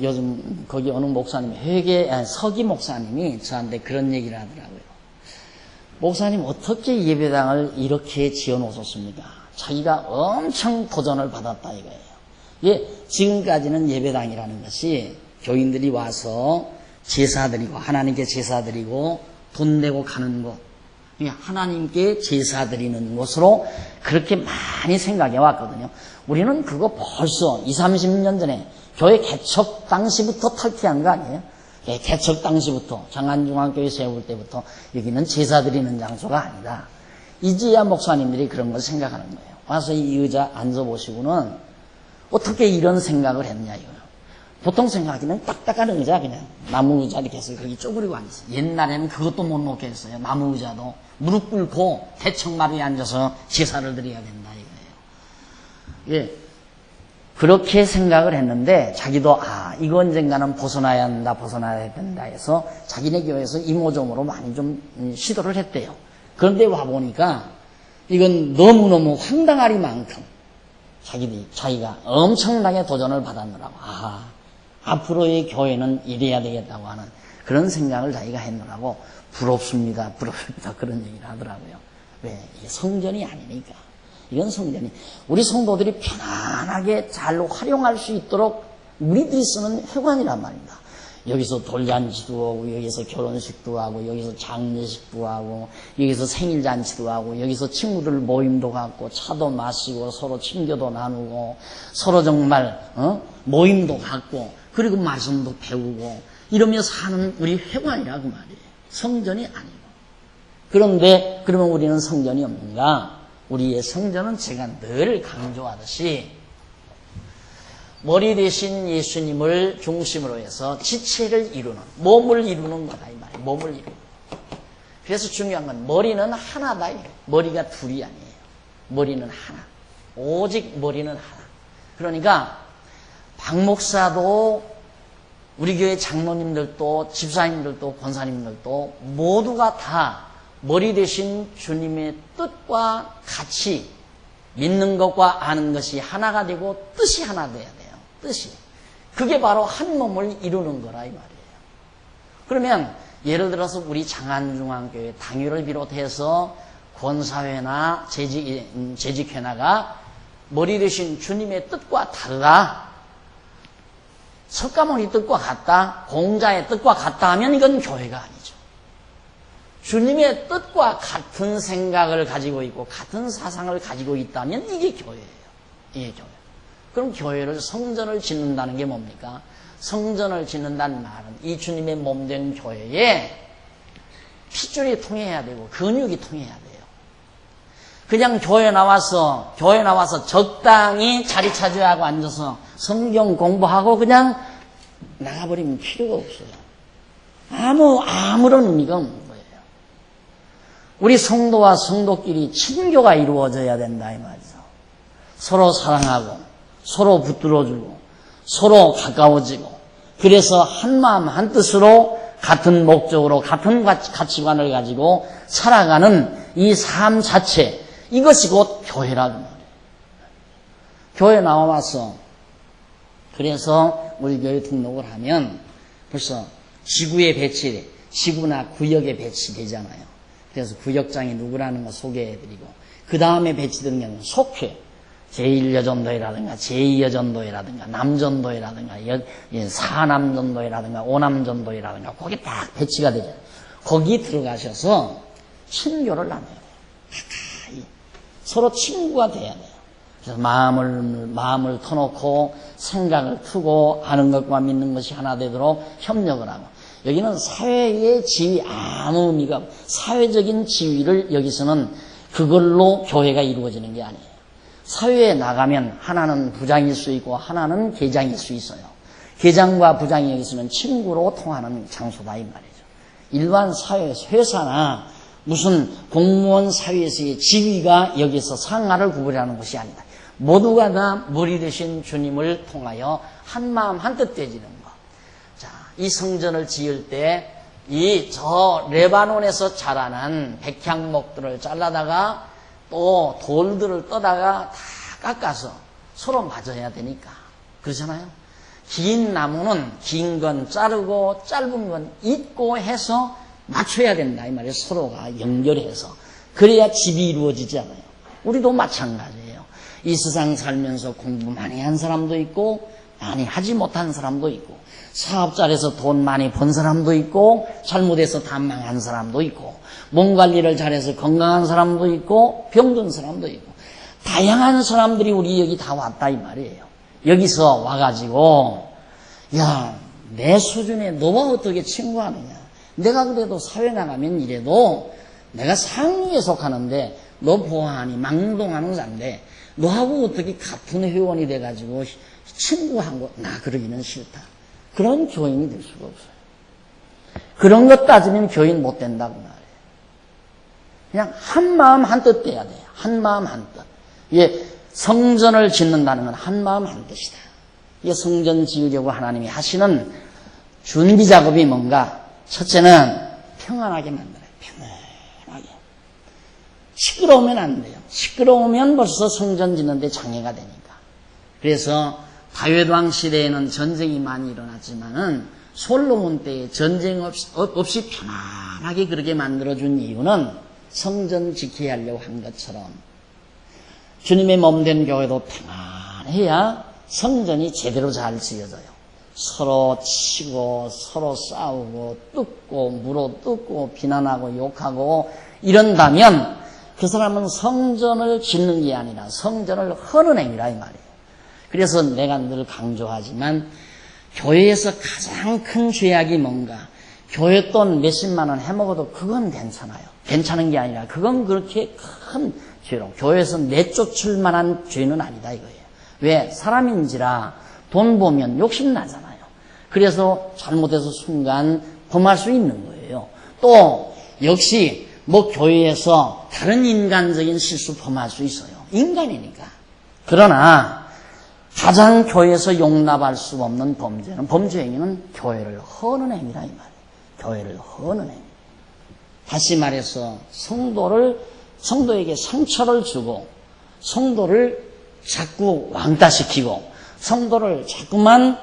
요즘 거기 어느 목사님 서기 목사님이 저한테 그런 얘기를 하더라고요. 목사님 어떻게 예배당을 이렇게 지어 놓으셨습니까? 자기가 엄청 도전을 받았다 이거예요. 지금까지는 예배당이라는 것이 교인들이 와서 제사 드리고 하나님께 제사 드리고 돈 내고 가는 곳, 하나님께 제사 드리는 곳으로 그렇게 많이 생각해 왔거든요. 우리는 그거 벌써 20-30년 전에 교회 개척 당시부터 탈퇴한 거 아니에요? 개척 당시부터 장안중앙교회 세울 때부터 여기는 제사 드리는 장소가 아니다. 이제야 목사님들이 그런 걸 생각하는 거예요. 와서 이 의자 앉아보시고는 어떻게 이런 생각을 했냐 이거예요. 보통 생각하기는 딱딱한 의자 그냥 나무 의자 이렇게 해서 거기 쪼그리고 앉았어요. 옛날에는 그것도 못 놓게 했어요. 나무 의자도 무릎 꿇고 대청마루에 앉아서 제사를 드려야 된다 이거예요. 그렇게 생각을 했는데 자기도 이거 언젠가는 벗어나야 된다 해서 자기네 교회에서 이모저모로 많이 좀 시도를 했대요. 그런데 와보니까 이건 너무너무 황당하리만큼 자기가 엄청나게 도전을 받았느라고 앞으로의 교회는 이래야 되겠다고 하는 그런 생각을 자기가 했느라고 부럽습니다 그런 얘기를 하더라고요. 왜? 이게 성전이 아니니까. 이건 성전이 우리 성도들이 편안하게 잘 활용할 수 있도록 우리들이 쓰는 회관이란 말입니다. 여기서 돌잔치도 하고 여기서 결혼식도 하고 여기서 장례식도 하고 여기서 생일잔치도 하고 여기서 친구들 모임도 갖고 차도 마시고 서로 친교도 나누고 서로 정말 모임도 갖고 그리고 말씀도 배우고 이러며 사는 우리 회관이라 그 말이에요. 성전이 아니고. 그런데 그러면 우리는 성전이 없는가? 우리의 성전은 제가 늘 강조하듯이 머리 대신 예수님을 중심으로 해서 지체를 이루는, 몸을 이루는 거다 이 말이에요. 몸을 이루는 거. 그래서 중요한 건 머리는 하나다. 머리가 둘이 아니에요. 머리는 하나. 오직 머리는 하나. 그러니까 박 목사도 우리 교회 장로님들도 집사님들도 권사님들도 모두가 다 머리 대신 주님의 뜻과 같이 믿는 것과 아는 것이 하나가 되고 뜻이 하나 돼야 돼요. 뜻이. 그게 바로 한 몸을 이루는 거라 이 말이에요. 그러면 예를 들어서 우리 장안중앙교회 당회를 비롯해서 권사회나 재직회나가 머리 대신 주님의 뜻과 다르다. 석가모니 뜻과 같다. 공자의 뜻과 같다 하면 이건 교회가 아니죠. 주님의 뜻과 같은 생각을 가지고 있고 같은 사상을 가지고 있다면 이게 교회예요. 이게 교회. 그럼 교회를 성전을 짓는다는 게 뭡니까? 성전을 짓는다는 말은 이 주님의 몸된 교회에 핏줄이 통해야 되고 근육이 통해야 돼요. 그냥 교회 나와서 적당히 자리 차지하고 앉아서 성경 공부하고 그냥 나가버리면 필요가 없어요. 아무런 의미가 없는 거예요. 우리 성도와 성도끼리 친교가 이루어져야 된다 이 말이죠. 서로 사랑하고 서로 붙들어주고 서로 가까워지고 그래서 한 마음 한 뜻으로 같은 목적으로 같은 가치관을 가지고 살아가는 이 삶 자체 이것이 곧 교회라는 말이에요. 교회 나와서 그래서 우리 교회 등록을 하면 벌써 지구에 지구나 구역에 배치되잖아요. 그래서 구역장이 누구라는 거 소개해드리고 그 다음에 배치되는 게 속회 제1여전도회라든가 제2여전도회라든가 남전도회라든가 사남전도회라든가 오남전도회라든가 거기 딱 배치가 되잖아요. 거기 들어가셔서 친교를 나눠요. 가까이 서로 친구가 돼야 돼요. 그래서 마음을 터놓고 생각을 트고 아는 것과 믿는 것이 하나 되도록 협력을 하고 여기는 사회의 지위 아무 의미가 없고 사회적인 지위를 여기서는 그걸로 교회가 이루어지는 게 아니에요. 사회에 나가면 하나는 부장일 수 있고 하나는 계장일 수 있어요. 계장과 부장이 여기서는 친구로 통하는 장소다 이 말이죠. 일반 사회에서 회사나 무슨 공무원 사회에서의 지위가 여기서 상하를 구분하는 것이 아니다. 모두가 다 머리 대신 주님을 통하여 한 마음 한 뜻 되지는 것. 자, 이 성전을 지을 때 저 레바논에서 자라는 백향목들을 잘라다가 또 돌들을 떠다가 다 깎아서 서로 맞아야 되니까 그렇잖아요. 긴 나무는 긴 건 자르고 짧은 건 잇고 해서 맞춰야 된다 이 말이에요. 서로가 연결해서 그래야 집이 이루어지잖아요. 우리도 마찬가지예요. 이 세상 살면서 공부 많이 한 사람도 있고 많이 하지 못한 사람도 있고 사업 잘해서 돈 많이 번 사람도 있고 잘못해서 다 망한 사람도 있고 몸 관리를 잘해서 건강한 사람도 있고 병든 사람도 있고 다양한 사람들이 우리 여기 다 왔다 이 말이에요. 여기서 와가지고 야, 내 수준에 너와 어떻게 친구하느냐. 내가 그래도 사회 나가면 이래도 내가 상류에 속하는데 너 보아하니 망동하는 자인데 너하고 어떻게 같은 회원이 돼가지고 친구하고 나 그러기는 싫다. 그런 교인이 될 수가 없어요. 그런 것 따지면 교인 못 된다고 말해요. 그냥 한 마음 한 뜻 돼야 돼요. 한 마음 한 뜻. 이게 성전을 짓는다는 건 한마음 한뜻이다. 이게 성전 지으려고 하나님이 하시는 준비 작업이 뭔가? 첫째는 평안하게 만들어요. 평안하게. 시끄러우면 안 돼요. 시끄러우면 벌써 성전 짓는데 장애가 되니까. 그래서 다윗 왕 시대에는 전쟁이 많이 일어났지만은 솔로몬 때에 전쟁 없이 편안하게 그렇게 만들어준 이유는 성전 지켜야 하려고 한 것처럼 주님의 몸된 교회도 평안해야 성전이 제대로 잘 지어져요. 서로 치고 서로 싸우고 뜯고 물어뜯고 비난하고 욕하고 이런다면 그 사람은 성전을 짓는 게 아니라 성전을 허는 행위라 이 말이에요. 그래서 내가 늘 강조하지만 교회에서 가장 큰 죄악이 뭔가? 교회 돈 몇십만 원 해먹어도 그건 괜찮아요. 괜찮은 게 아니라 그건 그렇게 큰 죄로 교회에서 내쫓을 만한 죄는 아니다 이거예요. 왜? 사람인지라 돈 보면 욕심나잖아요. 그래서 잘못해서 순간 범할 수 있는 거예요. 또 역시 뭐 교회에서 다른 인간적인 실수 범할 수 있어요. 인간이니까. 그러나 가장 교회에서 용납할 수 없는 범죄는 범죄 행위는 교회를 허는 행위라 이 말이에요. 교회를 허는 행위. 다시 말해서 성도에게 상처를 주고 성도를 자꾸 왕따시키고 성도를 자꾸만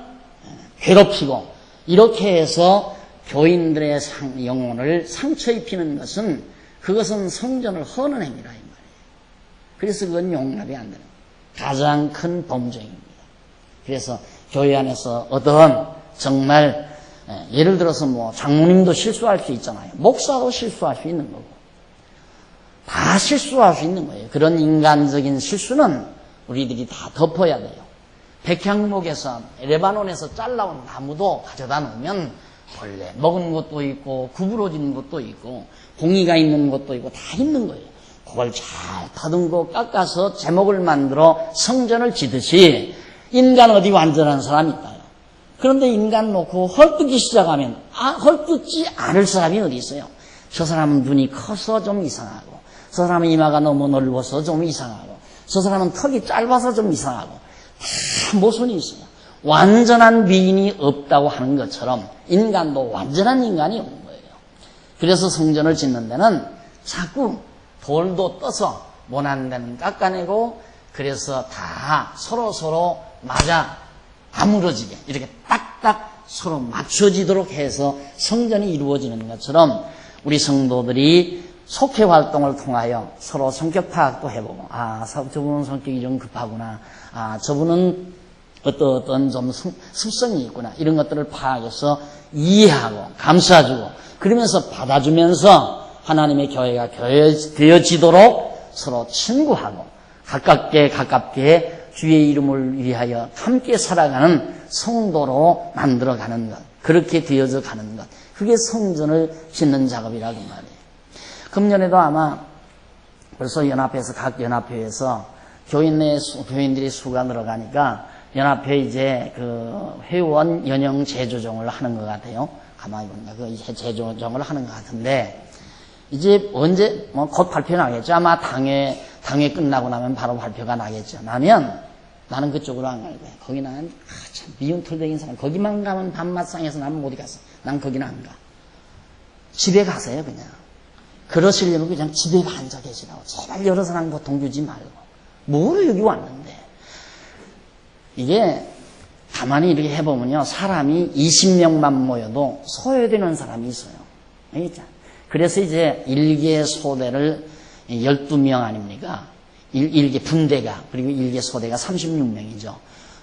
괴롭히고 이렇게 해서 교인들의 영혼을 상처 입히는 것은 그것은 성전을 허는 행위라 이 말이에요. 그래서 그건 용납이 안 되는 거예요. 가장 큰 범죄입니다. 그래서 교회 안에서 어떤 정말 예를 들어서 뭐 장로님도 실수할 수 있잖아요. 목사도 실수할 수 있는 거고 다 실수할 수 있는 거예요. 그런 인간적인 실수는 우리들이 다 덮어야 돼요. 백향목에서 레바논에서 잘라온 나무도 가져다 놓으면 본래 먹은 것도 있고 구부러진 것도 있고 공이가 있는 것도 있고 다 있는 거예요. 그걸 잘 다듬고 깎아서 제목을 만들어 성전을 지듯이 인간 어디 완전한 사람이 있다요. 그런데 인간 놓고 헐뜯기 시작하면 헐뜯지 않을 사람이 어디 있어요. 저 사람은 눈이 커서 좀 이상하고 저 사람은 이마가 너무 넓어서 좀 이상하고 저 사람은 턱이 짧아서 좀 이상하고 다 모순이 있어요. 완전한 미인이 없다고 하는 것처럼 인간도 완전한 인간이 없는 거예요. 그래서 성전을 짓는 데는 자꾸 돌도 떠서 모난 데는 깎아내고 그래서 다 서로 맞아 아무러지게 이렇게 딱딱 서로 맞춰지도록 해서 성전이 이루어지는 것처럼 우리 성도들이 속회 활동을 통하여 서로 성격 파악도 해보고 저분은 성격이 좀 급하구나 저분은 어떤 좀 습성이 있구나 이런 것들을 파악해서 이해하고 감싸주고 그러면서 받아주면서 하나님의 교회가 되어지도록 서로 친구하고 가깝게 주의 이름을 위하여 함께 살아가는 성도로 만들어가는 것 그렇게 되어져 가는 것 그게 성전을 짓는 작업이라고 말이에요. 금년에도 아마 벌써 연합회에서 각 연합회에서 교인들이 수가 늘어가니까 연합회 이제 그 회원 연영 재조정을 하는 것 같아요. 가만히 보니까 그 재조정을 하는 것 같은데 이제 언제 곧 발표 나겠죠. 아마 당회 끝나고 나면 바로 발표가 나겠죠. 나는 그쪽으로 안 갈 거야. 거기 나는 참 미운 털대긴 사람. 거기만 가면 밥맛상에서 나는 어디 갔어. 난 거기는 안 가. 집에 가세요 그냥. 그러시려면 그냥 집에 앉아 계시라고. 제발 여러 사람 고통 주지 말고. 뭐를 여기 왔는데. 이게 가만히 이렇게 해보면요. 사람이 20명만 모여도 소외되는 사람이 있어요. 알겠죠? 그래서 이제 일개 소대를 12명 아닙니까? 일개 분대가 그리고 일개 소대가 36명이죠.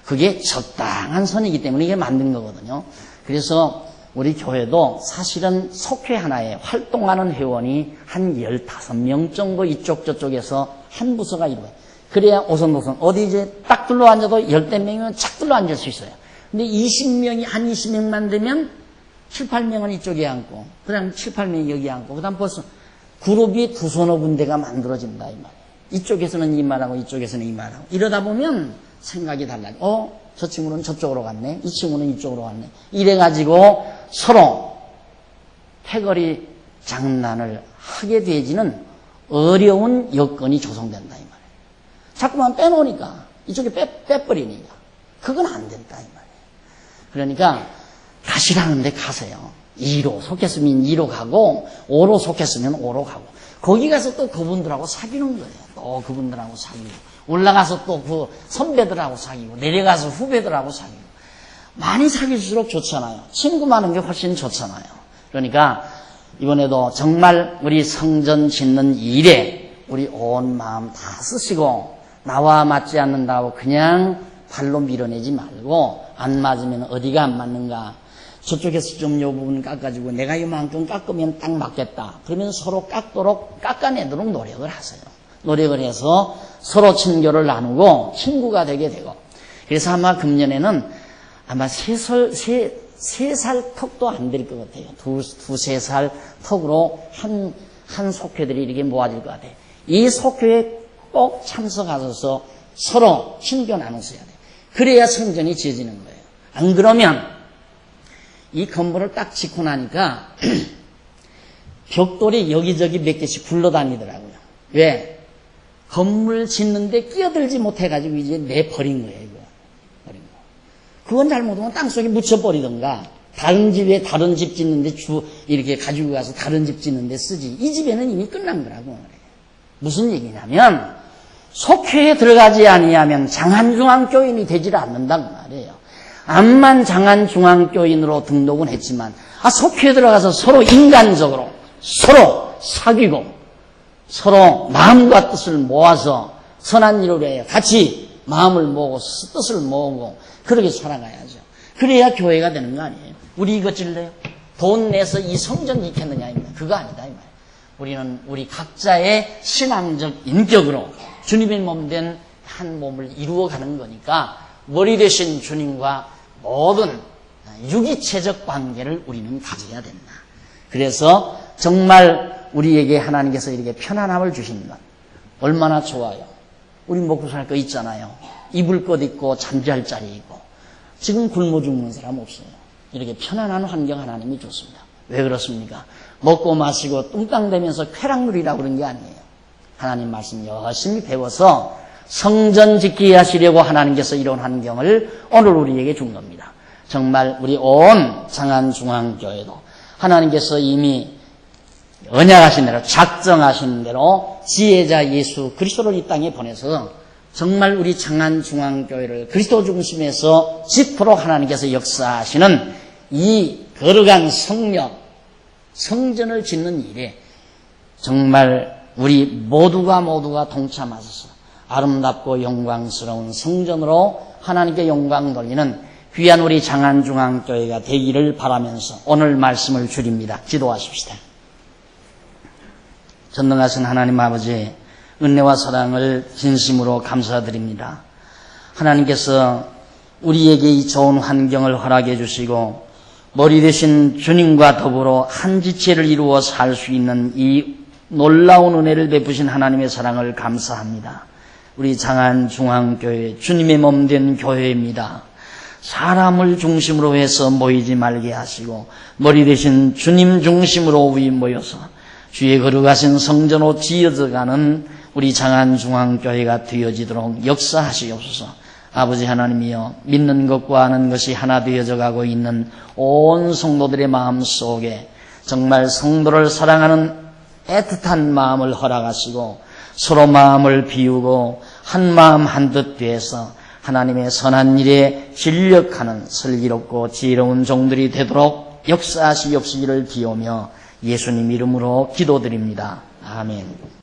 그게 적당한 선이기 때문에 이게 만든 거거든요. 그래서 우리 교회도 사실은 속회 하나에 활동하는 회원이 한 15명 정도 이쪽 저쪽에서 한 부서가 이루어요. 그래야 오손도손 어디 이제 딱 둘러앉아도 10대명이면 착 둘러앉을 수 있어요. 근데 20명이 한 20명만 되면 7, 8명은 이쪽에 앉고 그 다음 7, 8명이 여기 앉고 그 다음 벌써 그룹이 두서너 군데가 만들어진다 이 말이에요. 이쪽에서는 이 말하고 이쪽에서는 이 말하고 이러다 보면 생각이 달라져. 저 친구는 저쪽으로 갔네. 이 친구는 이쪽으로 갔네. 이래가지고 서로 패거리 장난을 하게 되지는 어려운 여건이 조성된다 이 말이에요. 자꾸만 빼놓으니까 이쪽에 빼버리니까 그건 안 된다 이 말이에요. 그러니까 가시라는데 가세요. 2로 속했으면 2로 가고 5로 속했으면 5로 가고 거기 가서 또 그분들하고 사귀는 거예요. 또 그분들하고 사귀고 올라가서 또 그 선배들하고 사귀고 내려가서 후배들하고 사귀고 많이 사귈수록 좋잖아요. 친구 많은 게 훨씬 좋잖아요. 그러니까 이번에도 정말 우리 성전 짓는 일에 우리 온 마음 다 쓰시고 나와 맞지 않는다고 그냥 발로 밀어내지 말고 안 맞으면 어디가 안 맞는가 저쪽에서 좀 요 부분 깎아주고 내가 이만큼 깎으면 딱 맞겠다. 그러면 서로 깎아내도록 노력을 하세요. 노력을 해서 서로 친교를 나누고 친구가 되게 되고 그래서 아마 금년에는 아마 3살 턱도 안 될 것 같아요. 2-3 살 턱으로 한 속회들이 이렇게 모아질 것 같아요. 이 속회에 꼭 참석하셔서 서로 친교 나누셔야 돼요. 그래야 성전이 지어지는 거예요. 안 그러면 이 건물을 딱 짓고 나니까 벽돌이 여기저기 몇 개씩 굴러다니더라고요. 왜? 건물 짓는데 끼어들지 못해가지고 이제 내버린 거예요. 이거. 버린 거. 그건 잘못하면 땅속에 묻혀버리던가 다른 집에 다른 집 짓는데 이렇게 가지고 가서 다른 집 짓는데 쓰지. 이 집에는 이미 끝난 거라고. 무슨 얘기냐면 속회에 들어가지 아니하면 장안중앙교인이 되질 않는단 말이에요. 암만 장안중앙교인으로 등록은 했지만 속회에 들어가서 서로 인간적으로 서로 사귀고 서로 마음과 뜻을 모아서 선한 일을 해요. 같이 마음을 모으고 뜻을 모으고 그렇게 살아가야죠. 그래야 교회가 되는 거 아니에요. 우리 이거 질래요? 돈 내서 이 성전 짓겠느냐 입니다. 그거 아니다 이 말. 우리는 우리 각자의 신앙적 인격으로 주님의 몸 된 한 몸을 이루어가는 거니까 머리 되신 주님과 모든 유기체적 관계를 우리는 가져야 된다. 그래서 정말 우리에게 하나님께서 이렇게 편안함을 주신 것 얼마나 좋아요. 우리 먹고 살 거 있잖아요. 입을 것 있고 잠잘 자리 있고 지금 굶어 죽는 사람 없어요. 이렇게 편안한 환경 하나님이 줬습니다. 왜 그렇습니까? 먹고 마시고 뚱땅대면서 쾌락누리라고 그런 게 아니에요. 하나님 말씀 열심히 배워서 성전 짓게 하시려고 하나님께서 이런 환경을 오늘 우리에게 준 겁니다. 정말 우리 온 장안중앙교회도 하나님께서 이미 언약하신 대로 작정하신 대로 지혜자 예수 그리스도를 이 땅에 보내서 정말 우리 장안중앙교회를 그리스도 중심에서 짓도록 하나님께서 역사하시는 이 거룩한 성전을 짓는 일에 정말 우리 모두가 동참하셔서 아름답고 영광스러운 성전으로 하나님께 영광 돌리는 귀한 우리 장안중앙교회가 되기를 바라면서 오늘 말씀을 줄입니다. 기도하십시다. 전능하신 하나님 아버지 은혜와 사랑을 진심으로 감사드립니다. 하나님께서 우리에게 이 좋은 환경을 허락해 주시고 머리 되신 주님과 더불어 한 지체를 이루어 살 수 있는 이 놀라운 은혜를 베푸신 하나님의 사랑을 감사합니다. 우리 장안중앙교회 주님의 몸 된 교회입니다. 사람을 중심으로 해서 모이지 말게 하시고 머리 되신 주님 중심으로 우리 모여서 주의 거룩하신 성전으로 지어져가는 우리 장안중앙교회가 되어지도록 역사하시옵소서. 아버지 하나님이여 믿는 것과 아는 것이 하나 되어져 가고 있는 온 성도들의 마음 속에 정말 성도를 사랑하는 애틋한 마음을 허락하시고 서로 마음을 비우고 한 마음 한뜻 되어서 하나님의 선한 일에 진력하는 슬기롭고 지혜로운 종들이 되도록 역사하시옵시기를 비우며 예수님 이름으로 기도드립니다. 아멘.